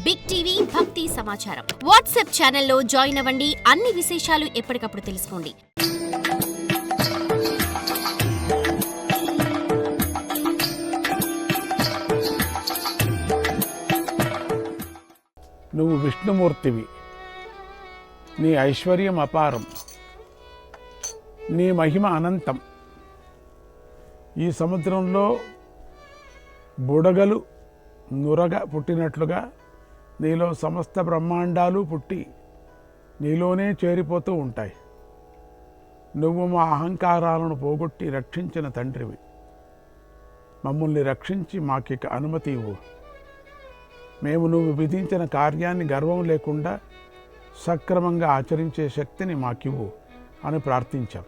Big TV భక్తి సమాచారం WhatsApp ఛానల్లో జాయిన్ అవ్వండి. అన్ని విశేషాలు ఎప్పటికప్పుడు తెలుసుకోండి. నువ్వు విష్ణుమూర్తివి, నీ ఐశ్వర్యం అపారం, నీ మహిమ అనంతం. ఈ సముద్రంలో బుడగలు నురగ పుట్టినట్లుగా నీలో సమస్త బ్రహ్మాండాలు పుట్టి నీలోనే చేరిపోతూ ఉంటాయి. నువ్వు మా అహంకారాలను పోగొట్టి రక్షించిన తండ్రివి. మమ్మల్ని రక్షించి మాకిక అనుమతి ఇవ్వు. మేము నువ్వు విధించిన కార్యాన్ని గర్వం లేకుండా సక్రమంగా ఆచరించే శక్తిని మాకివ్వు అని ప్రార్థించాం.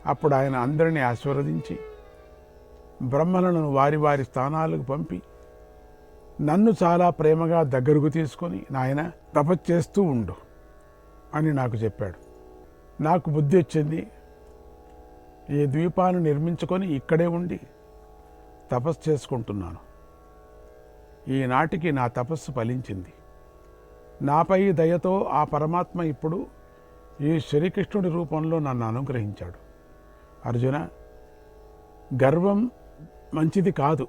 అప్పుడు ఆయన అందరినీ ఆశీర్వదించి బ్రహ్మలను వారి వారి స్థానాలకు పంపి నన్ను చాలా ప్రేమగా దగ్గరకు తీసుకొని, నాయన తపస్సు చేస్తూ ఉండు అని నాకు చెప్పాడు. నాకు బుద్ధి వచ్చింది. ఈ ద్వీపాన్ని నిర్మించుకొని ఇక్కడే ఉండి తపస్సు చేసుకుంటున్నాను. ఈనాటికి నా తపస్సు ఫలించింది. నాపై దయతో ఆ పరమాత్మ ఇప్పుడు ఈ శ్రీకృష్ణుడి రూపంలో నన్ను అనుగ్రహించాడు. అర్జున, గర్వం మంచిది కాదు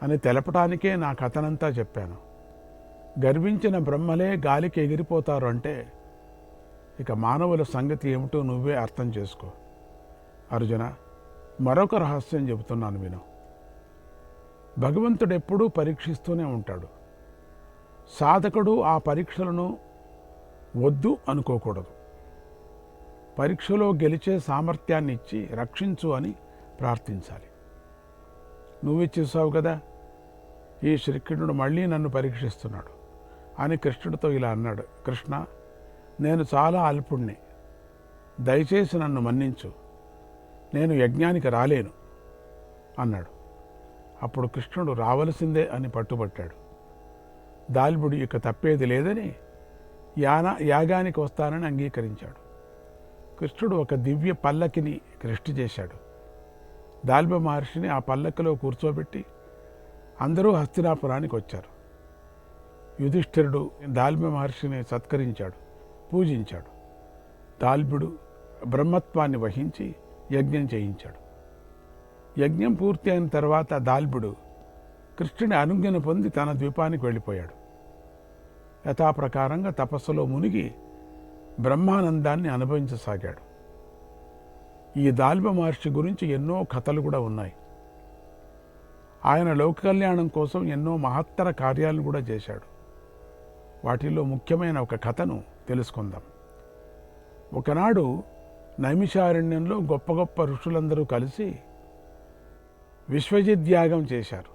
అని తెలపటానికే నా కథనంతా చెప్పాను. గర్వించిన బ్రహ్మలే గాలికి ఎగిరిపోతారు అంటే ఇక మానవుల సంగతి ఏమిటో నువ్వే అర్థం చేసుకో. అర్జున, మరొక రహస్యం చెబుతున్నాను విను. భగవంతుడు ఎప్పుడూ పరీక్షిస్తూనే ఉంటాడు. సాధకుడు ఆ పరీక్షలను వద్దు అనుకోకూడదు. పరీక్షలో గెలిచే సామర్థ్యాన్ని ఇచ్చి రక్షించు అని ప్రార్థించాలి. నువ్వు చూసావు కదా, ఈ శ్రీకృష్ణుడు మళ్ళీ నన్ను పరీక్షిస్తున్నాడు అని కృష్ణుడితో ఇలా అన్నాడు. కృష్ణ, నేను చాలా అల్పుణ్ణి, దయచేసి నన్ను మన్నించు, నేను యజ్ఞానికి రాలేను అన్నాడు. అప్పుడు కృష్ణుడు రావలసిందే అని పట్టుబట్టాడు. దాల్బుడు ఇక తప్పేది లేదని యాగానికి వస్తానని అంగీకరించాడు. కృష్ణుడు ఒక దివ్య పల్లకిని సృష్టి చేశాడు. దాల్బ మహర్షిని ఆ పల్లకిలో కూర్చోబెట్టి అందరూ హస్తినాపురానికి వచ్చారు. యుధిష్ఠిరుడు దాల్బ మహర్షిని సత్కరించాడు, పూజించాడు. దాల్బుడు బ్రహ్మత్వాన్ని వహించి యజ్ఞం చేయించాడు. యజ్ఞం పూర్తి అయిన తర్వాత దాల్బుడు కృష్ణుని అనుజ్ఞను పొంది తన ద్వీపానికి వెళ్ళిపోయాడు. యథాప్రకారంగా తపస్సులో మునిగి బ్రహ్మానందాన్ని అనుభవించసాగాడు. ఈ దాల్బ మహర్షి గురించి ఎన్నో కథలు కూడా ఉన్నాయి. ఆయన లోక కళ్యాణం కోసం ఎన్నో మహత్తర కార్యాలను కూడా చేశాడు. వాటిల్లో ముఖ్యమైన ఒక కథను తెలుసుకుందాం. ఒకనాడు నైమిషారణ్యంలో గొప్ప గొప్ప ఋషులందరూ కలిసి విశ్వజిద్యాగం చేశారు.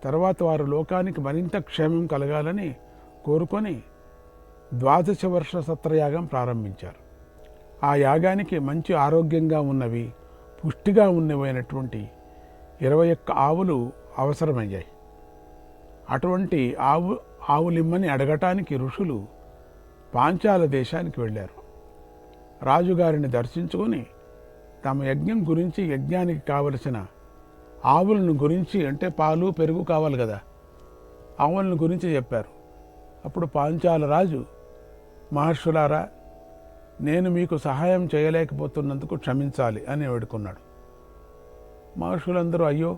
తర్వాత వారు లోకానికి మరింత క్షేమం కలగాలని కోరుకొని 12 వర్ష సత్రయాగం ప్రారంభించారు. ఆ యాగానికి మంచి ఆరోగ్యంగా ఉన్నవి, పుష్టిగా ఉన్నవైనటువంటి 21 ఆవులు అవసరమయ్యాయి. అటువంటి ఆవులిమ్మని అడగటానికి ఋషులు పాంచాల దేశానికి వెళ్ళారు. రాజుగారిని దర్శించుకొని తమ యజ్ఞం గురించి, యజ్ఞానికి కావలసిన ఆవులను గురించి, అంటే పాలు పెరుగు కావాలి కదా, ఆవులను గురించి చెప్పారు. అప్పుడు పాంచాల రాజు, మహర్షులారా, నేను మీకు సహాయం చేయలేకపోతున్నందుకు క్షమించాలి అని వేడుకున్నాడు. మహర్షులందరూ అయ్యో,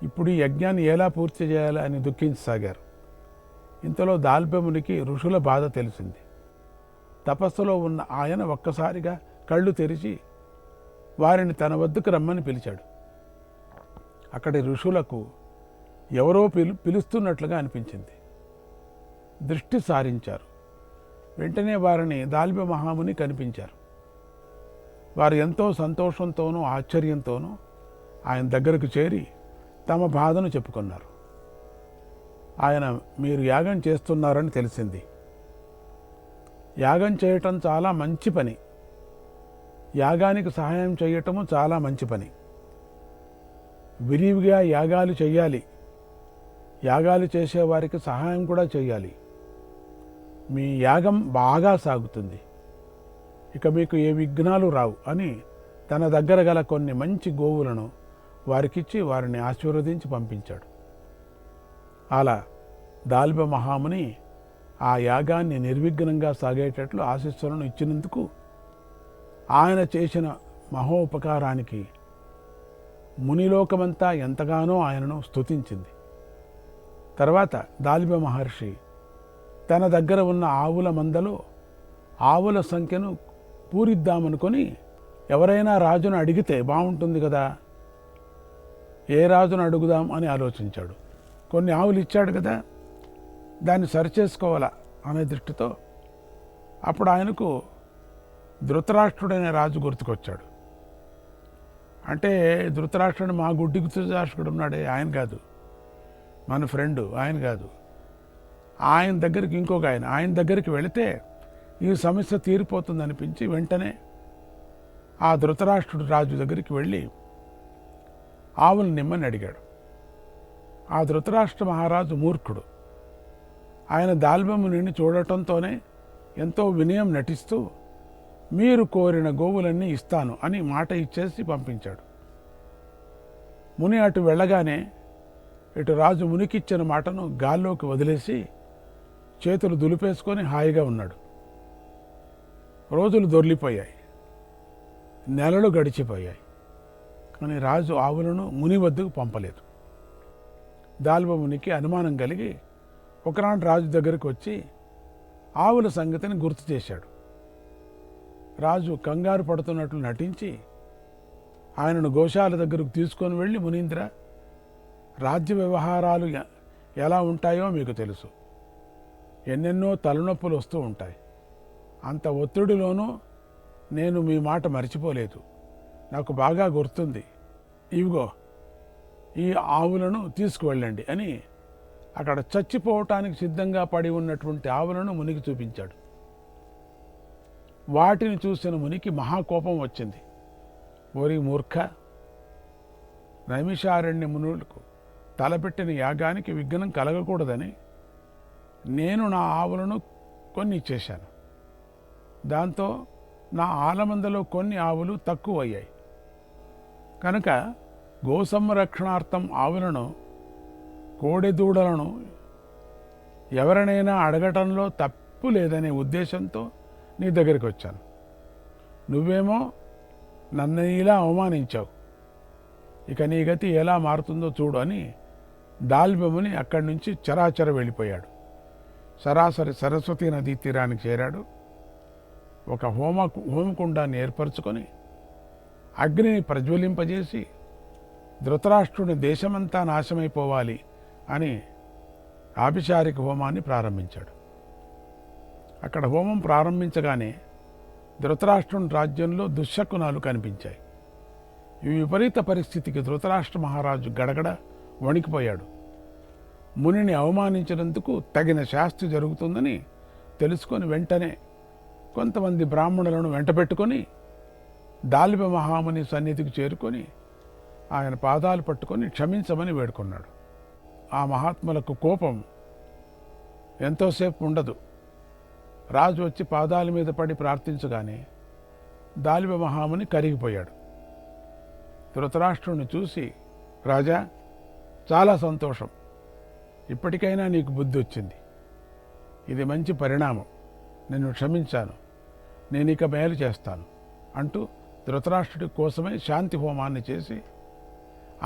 ఇప్పుడు ఈ యజ్ఞాన్ని ఎలా పూర్తి చేయాలి అని దుఃఖించసాగారు. ఇంతలో దాల్బమునికి ఋషుల బాధ తెలిసింది. తపస్సులో ఉన్న ఆయన ఒక్కసారిగా కళ్ళు తెరిచి వారిని తన వద్దకు రమ్మని పిలిచాడు. అక్కడి ఋషులకు ఎవరో పిలుస్తున్నట్లుగా అనిపించింది. దృష్టి సారించారు. వెంటనే వారిని దాల్బ మహాముని కనిపించారు. వారు ఎంతో సంతోషంతోనూ ఆశ్చర్యంతోనూ ఆయన దగ్గరకు చేరి తమ బాధను చెప్పుకున్నారు. ఆయన, మీరు యాగం చేస్తున్నారని తెలిసింది. యాగం చేయటం చాలా మంచి పని. యాగానికి సహాయం చేయటము చాలా మంచి పని. విరివిగా యాగాలు చేయాలి. యాగాలు చేసేవారికి సహాయం కూడా చేయాలి. మీ యాగం బాగా సాగుతుంది. ఇక మీకు ఏ విఘ్నాలు రావు అని తన దగ్గర గల కొన్ని మంచి గోవులను వారికిచ్చి వారిని ఆశీర్వదించి పంపించాడు. అలా దాల్భ్య మహాముని ఆ యాగాన్ని నిర్విఘ్నంగా సాగేటట్లు ఆశీస్సులను ఇచ్చినందుకు ఆయన చేసిన మహోపకారానికి మునిలోకమంతా ఎంతగానో ఆయనను స్తుతించింది. తర్వాత దాల్భ్య మహర్షి తన దగ్గర ఉన్న ఆవుల మందలో ఆవుల సంఖ్యను పూరిద్దామనుకొని ఎవరైనా రాజును అడిగితే బాగుంటుంది కదా, ఏ రాజును అడుగుదాం అని ఆలోచించాడు. కొన్ని ఆవులు ఇచ్చాడు కదా, దాన్ని సరిచేసుకోవాలా అనే దృష్టితో అప్పుడు ఆయనకు ధృతరాష్ట్రుడైన రాజు గుర్తుకొచ్చాడు. అంటే ధృతరాష్ట్రుడు మా గుడ్డికి ధృతరాష్ట్రుడు ఉన్నాడే, ఆయన కాదు, మన ఫ్రెండు ఆయన కాదు, ఆయన దగ్గరికి ఇంకొక ఆయన దగ్గరికి వెళితే ఈ సమస్య తీరిపోతుంది అనిపించి వెంటనే ఆ ధృతరాష్ట్రుడు రాజు దగ్గరికి వెళ్ళి ఆవులు నిమ్మని అడిగాడు. ఆ ధృతరాష్ట్ర మహారాజు మూర్ఖుడు. ఆయన దాల్భ్యమునిని చూడటంతోనే ఎంతో వినయం నటిస్తూ మీరు కోరిన గోవులన్నీ ఇస్తాను అని మాట ఇచ్చేసి పంపించాడు. ముని అటు వెళ్ళగానే ఇటు రాజు మునికిచ్చిన మాటను గాల్లోకి వదిలేసి చేతులు దులిపేసుకొని హాయిగా ఉన్నాడు. రోజులు దొర్లిపోయాయి, నెలలు గడిచిపోయాయి. కానీ రాజు ఆవులను ముని వద్దకు పంపలేదు. దాల్భ్యమునికి అనుమానం కలిగి ఒకనాడు రాజు దగ్గరికి వచ్చి ఆవుల సంగతిని గుర్తు చేశాడు. రాజు కంగారు పడుతున్నట్లు నటించి ఆయనను గోశాల దగ్గరకు తీసుకొని వెళ్ళి, మునీంద్ర, రాజ్య వ్యవహారాలు ఎలా ఉంటాయో మీకు తెలుసు, ఎన్నెన్నో తలనొప్పులు వస్తూ ఉంటాయి. అంత ఒత్తిడిలోనూ నేను మీ మాట మర్చిపోలేదు, నాకు బాగా గుర్తుంది. ఇవిగో ఈ ఆవులను తీసుకువెళ్ళండి అని అక్కడ చచ్చిపోవటానికి సిద్ధంగా పడి ఉన్నటువంటి ఆవులను మునికి చూపించాడు. వాటిని చూసిన మునికి మహాకోపం వచ్చింది. ఓరి మూర్ఖ, నైమిషారణ్య మునులకు తలపెట్టిన యాగానికి విఘ్నం కలగకూడదని నేను నా ఆవులను కొన్ని ఇచ్చేశాను. దాంతో నా ఆలమందలో కొన్ని ఆవులు తక్కువ అయ్యాయి. కనుక గోసంరక్షణార్థం ఆవులను, కోడెదూడలను ఎవరినైనా అడగటంలో తప్పు లేదనే ఉద్దేశంతో నీ దగ్గరికి వచ్చాను. నువ్వేమో నన్ను ఇలా అవమానించావు, ఇక నీ గతి ఎలా మారుతుందో చూడు అని దాల్భ్యముని అక్కడి నుంచి చరాచర వెళ్ళిపోయాడు. సరాసరి సరస్వతీ నదీ తీరానికి చేరాడు. ఒక హోమకుండాన్ని ఏర్పరచుకొని అగ్నిని ప్రజ్వలింపజేసి ధృతరాష్ట్రుని దేశమంతా నాశమైపోవాలి అని ఆభిచారిక హోమాన్ని ప్రారంభించాడు. అక్కడ హోమం ప్రారంభించగానే ధృతరాష్ట్రుని రాజ్యంలో దుశ్శకునాలు కనిపించాయి. ఈ విపరీత పరిస్థితికి ధృతరాష్ట్ర మహారాజు గడగడ వణికిపోయాడు. మునిని అవమానించినందుకు తగిన శాస్తి జరుగుతుందని తెలుసుకొని వెంటనే కొంతమంది బ్రాహ్మణులను వెంటబెట్టుకొని దాల్భ్య మహాముని సన్నిధికి చేరుకొని ఆయన పాదాలు పట్టుకొని క్షమించమని వేడుకున్నాడు. ఆ మహాత్ములకు కోపం ఎంతోసేపు ఉండదు. రాజు వచ్చి పాదాల మీద పడి ప్రార్థించగానే దాల్భ్య మహాముని కరిగిపోయాడు. ధృతరాష్ట్రుని చూసి, రాజా, చాలా సంతోషం, ఇప్పటికైనా నీకు బుద్ధి వచ్చింది, ఇది మంచి పరిణామం, నిన్ను క్షమించాను, నేను ఇక మేలు చేస్తాను అంటూ ధృతరాష్ట్రుడి కోసమే శాంతి హోమాన్ని చేసి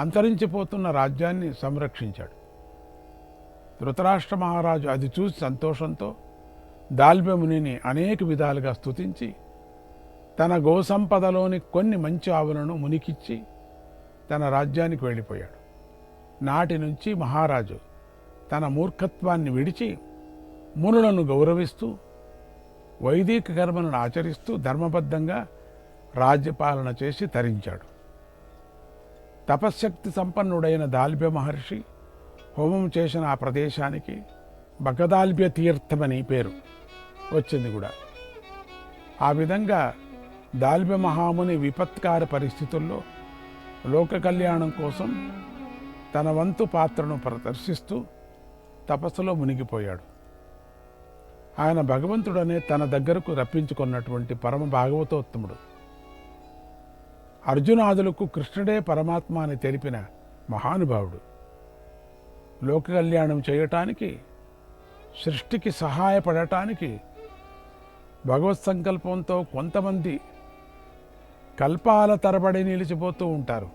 అంతరించిపోతున్న రాజ్యాన్ని సంరక్షించాడు. ధృతరాష్ట్ర మహారాజు అది చూసి సంతోషంతో దాల్భ్యమునిని అనేక విధాలుగా స్తుతించి తన గోసంపదలోని కొన్ని మంచి ఆవులను మునికిచ్చి తన రాజ్యానికి వెళ్ళిపోయాడు. నాటి నుంచి మహారాజు తన మూర్ఖత్వాన్ని విడిచి మునులను గౌరవిస్తూ వైదిక కర్మలను ఆచరిస్తూ ధర్మబద్ధంగా రాజ్యపాలన చేసి తరించాడు. తపశ్శక్తి సంపన్నుడైన దాల్భ్య మహర్షి హోమం చేసిన ఆ ప్రదేశానికి బగదాల్భ్య తీర్థమని పేరు వచ్చింది కూడా. ఆ విధంగా దాల్భ్య మహాముని విపత్కార పరిస్థితుల్లో లోక కళ్యాణం కోసం తన వంతు పాత్రను ప్రదర్శిస్తూ తపస్సులో మునిగిపోయాడు. ఆయన భగవంతుడనే తన దగ్గరకు రప్పించుకున్నటువంటి పరమ భాగవతోత్తముడు. అర్జునాదులకు కృష్ణుడే పరమాత్మ అని తెలిపిన మహానుభావుడు. లోక కళ్యాణం చేయటానికి, సృష్టికి సహాయపడటానికి భగవత్ సంకల్పంతో కొంతమంది కల్పాల తరబడి నిలిచిపోతూ ఉంటారు.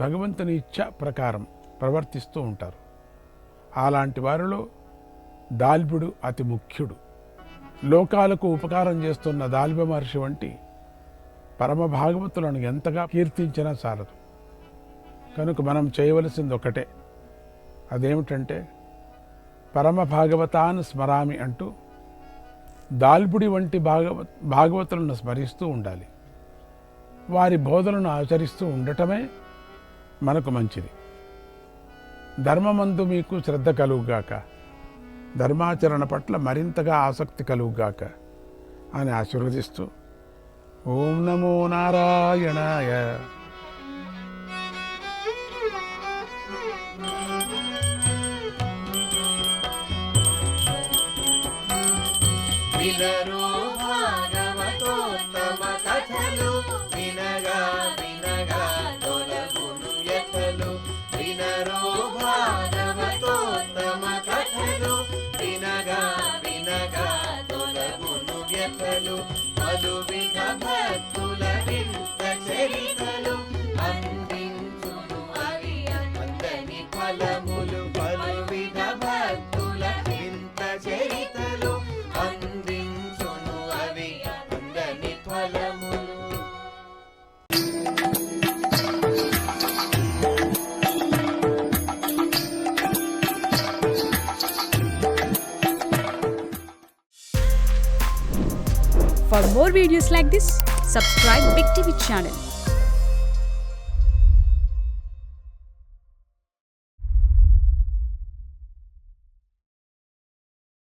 భగవంతుని ఇచ్ఛ ప్రకారం ప్రవర్తిస్తూ ఉంటారు. అలాంటి వారిలో దాల్భుడు అతి ముఖ్యుడు. లోకాలకు ఉపకారం చేస్తున్న దాల్భ మహర్షి వంటి పరమ భాగవతులను ఎంతగా కీర్తించినా చాలదు. కనుక మనం చేయవలసింది ఒకటే, అదేమిటంటే పరమ భాగవతాన్ని స్మరామి అంటూ దాల్భుడి వంటి భాగవతులను స్మరిస్తూ ఉండాలి. వారి బోధనను ఆచరిస్తూ ఉండటమే మనకు మంచిది. ధర్మమందు మీకు శ్రద్ధ కలుగుగాక, ధర్మాచరణ పట్ల మరింతగా ఆసక్తి కలుగుగాక అని ఆశీర్వదిస్తూ ఓం నమో నారాయణాయ. వినరో భాగవతోత్తమ కథలు, వినగా వినగా తొలగును వ్యథలు. వినరో భాగవతోత్తమ కథలు, వినగా వినగా తొలగును వ్యథలు. పలు విధ భక్తుల వింత చరితలు, అందించును అవి అందని ఫలములు. పలు విధ భక్తుల వింత చరితలు, అందించును అవి అందని ఫలములు. For more videos like this, subscribe Big TV channel.